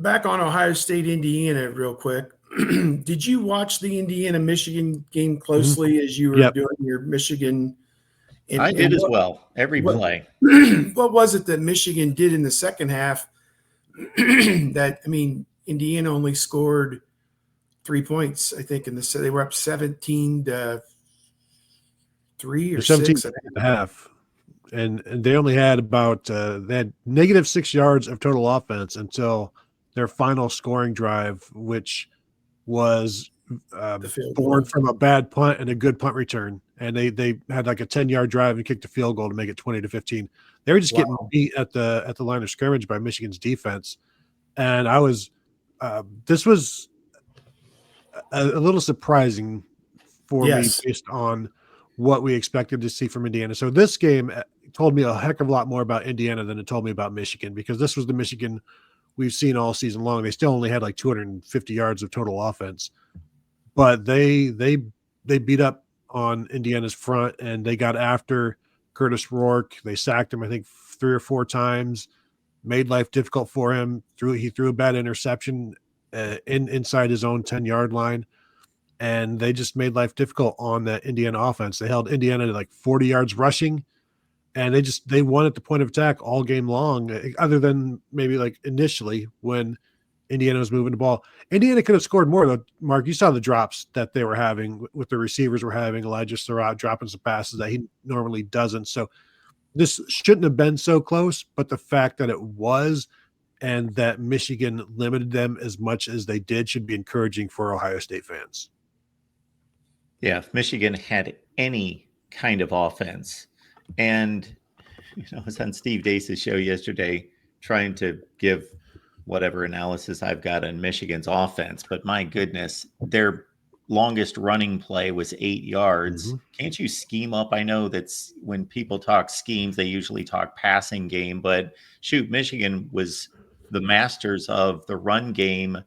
back on Ohio State, Indiana, real quick. Did you watch the Indiana Michigan game closely as you were Yep. doing your Michigan? I did as well. Every what, play. what was it that Michigan did in the second half? Indiana only scored 3 points, I think, they were up 17-3 or 17 6 and a half. And they only had about they had negative -6 yards of total offense until their final scoring drive, which was born from a bad punt and a good punt return. And they had like a 10-yard drive and kicked a field goal to make it 20-15. They were just getting beat at the line of scrimmage by Michigan's defense. And I was this was a little surprising for me based on what we expected to see from Indiana. So this game told me a heck of a lot more about Indiana than it told me about Michigan, because this was the Michigan we've seen all season long. They still only had like 250 yards of total offense, but they beat up on Indiana's front and they got after Curtis Rourke. They sacked him, I think, 3 or 4 times, made life difficult for him. He threw a bad interception inside his own 10-yard line. And they just made life difficult on that Indiana offense. They held Indiana to like 40 yards rushing, and they won at the point of attack all game long, other than maybe like initially when Indiana was moving the ball. Indiana could have scored more, though. Mark, you saw the drops that they were having with the receivers were having. Elijah Surratt dropping some passes that he normally doesn't. So this shouldn't have been so close, but the fact that it was and that Michigan limited them as much as they did should be encouraging for Ohio State fans. Yeah, if Michigan had any kind of offense, and I was on Steve Dace's show yesterday trying to give whatever analysis I've got on Michigan's offense, but my goodness, their longest running play was 8 yards. Can't you scheme up? I know that's when people talk schemes, they usually talk passing game, but shoot, Michigan was the masters of the run game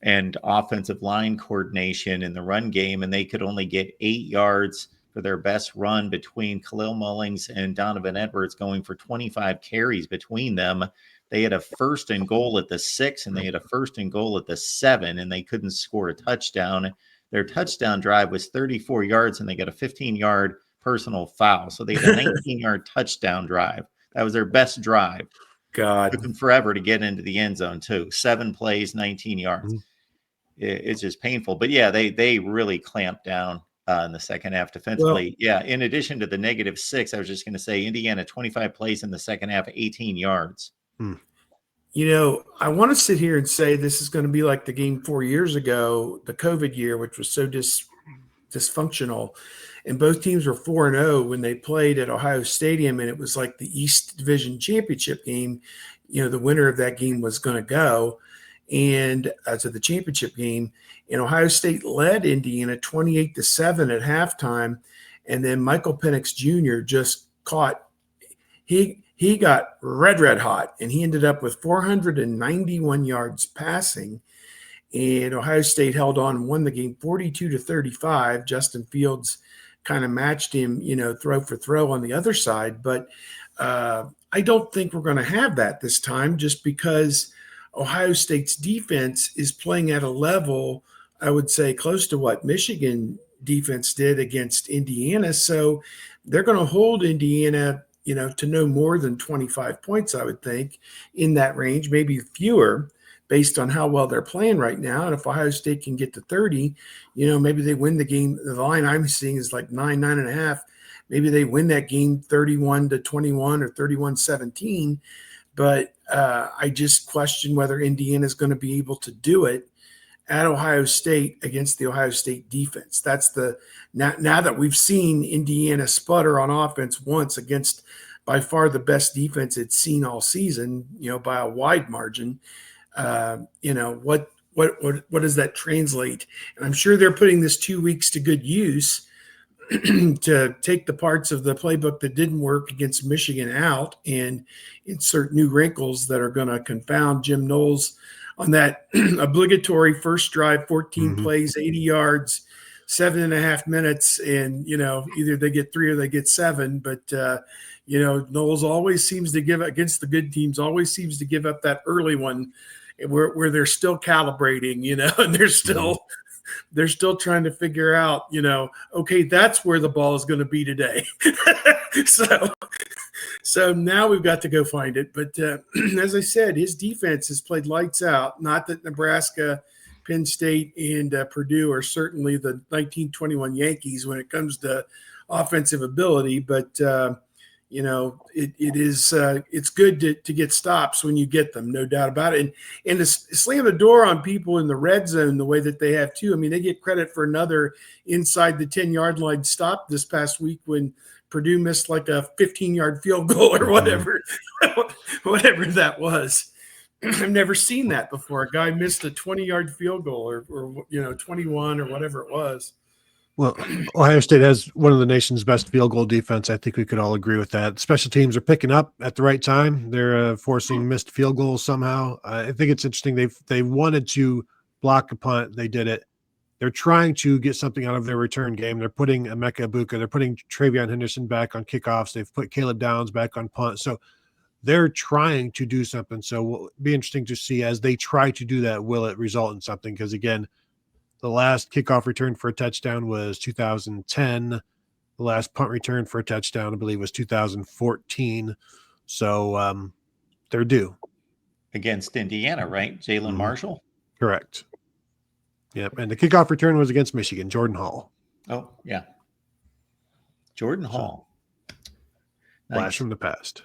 and offensive line coordination in the run game, and they could only get 8 yards for their best run between Khalil Mullings and Donovan Edwards, going for 25 carries between them. They had a 1st and goal at the 6, and they had a 1st and goal at the 7, and they couldn't score a touchdown. Their touchdown drive was 34 yards, and they got a 15-yard personal foul. So they had a 19-yard touchdown drive. That was their best drive. God. It took them forever to get into the end zone, too. 7 plays, 19 yards. It's just painful. But, yeah, they really clamped down in the second half defensively. Well, in addition to the -6, I was just going to say Indiana 25 plays in the second half, 18 yards. I want to sit here and say this is going to be like the game 4 years ago, the COVID year, which was so dysfunctional. And both teams were 4-0 when they played at Ohio Stadium, and it was like the East Division Championship game. The winner of that game was going to go and to the championship game. And Ohio State led Indiana 28-7 at halftime. And then Michael Penix Jr. just caught – he got red hot, and he ended up with 491 yards passing. And Ohio State held on and won the game 42-35. Justin Fields kind of matched him, throw for throw on the other side. But I don't think we're going to have that this time, just because Ohio State's defense is playing at a level, I would say, close to what Michigan defense did against Indiana. So they're going to hold Indiana, to no more than 25 points, I would think, in that range, maybe fewer, based on how well they're playing right now. And if Ohio State can get to 30, maybe they win the game. The line I'm seeing is like 9.5. Maybe they win that game 31-21 or 31-17. But I just question whether Indiana is going to be able to do it at Ohio State against the Ohio State defense. That's now that we've seen Indiana sputter on offense once against by far the best defense it's seen all season, by a wide margin. What does that translate? And I'm sure they're putting this 2 weeks to good use to take the parts of the playbook that didn't work against Michigan out and insert new wrinkles that are going to confound Jim Knowles on that obligatory first drive, 14 plays, 80 yards, 7.5 minutes. And, either they get 3 or they get 7. But, Knowles always seems to give against the good teams, always seems to give up that early one where they're still calibrating, and they're still trying to figure out, okay, that's where the ball is going to be today. So now we've got to go find it. But as I said, his defense has played lights out. Not that Nebraska, Penn State, and Purdue are certainly the 1921 Yankees when it comes to offensive ability, but it's good to get stops when you get them, no doubt about it. And to slam the door on people in the red zone the way that they have too. I mean, they get credit for another inside the 10-yard line stop this past week when Purdue missed like a 15-yard field goal or whatever that was. I've never seen that before. A guy missed a 20-yard field goal or 21 or whatever it was. Well, Ohio State has one of the nation's best field goal defense. I think we could all agree with that. Special teams are picking up at the right time. They're forcing missed field goals somehow. I think it's interesting. They wanted to block a punt. They did it. They're trying to get something out of their return game. They're putting Emeka Ibuka. They're putting Travion Henderson back on kickoffs. They've put Caleb Downs back on punt. So they're trying to do something. So it'll be interesting to see as they try to do that, will it result in something? Because, again, the last kickoff return for a touchdown was 2010. The last punt return for a touchdown, I believe, was 2014. So they're due. Against Indiana, right? Jalen Marshall? Correct. Yep. And the kickoff return was against Michigan, Jordan Hall. Oh, yeah. Jordan Hall. Nice. Blast from the past.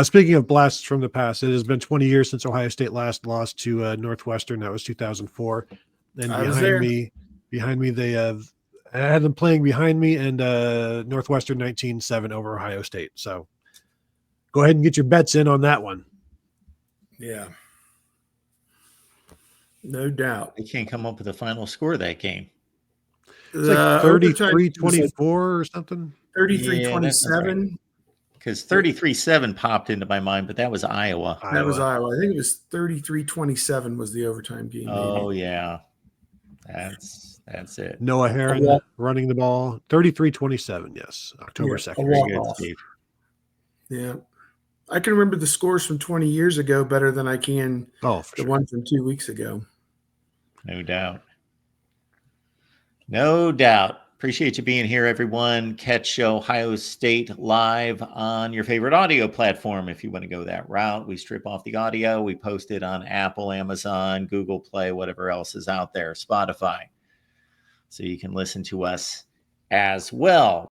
Speaking of blasts from the past, it has been 20 years since Ohio State last lost to Northwestern. That was 2004. And behind me, they have I had them playing behind me, and Northwestern 19-7 over Ohio State. So go ahead and get your bets in on that one. Yeah. No doubt. They can't come up with a final score of that game. It's like 33-24 or something. 33-27. Because 33-7 popped into my mind, but that was Iowa. That was Iowa. I think it was 33-27 was the overtime game. Oh, maybe. Yeah. That's it. Noah Herron running the ball. 33-27, yes. October 2nd. Very good, Steve. Yeah. I can remember the scores from 20 years ago better than I can the one from 2 weeks ago. No doubt. No doubt. Appreciate you being here, everyone. Catch Ohio State live on your favorite audio platform if you want to go that route. We strip off the audio. We post it on Apple, Amazon, Google Play, whatever else is out there, Spotify. So you can listen to us as well.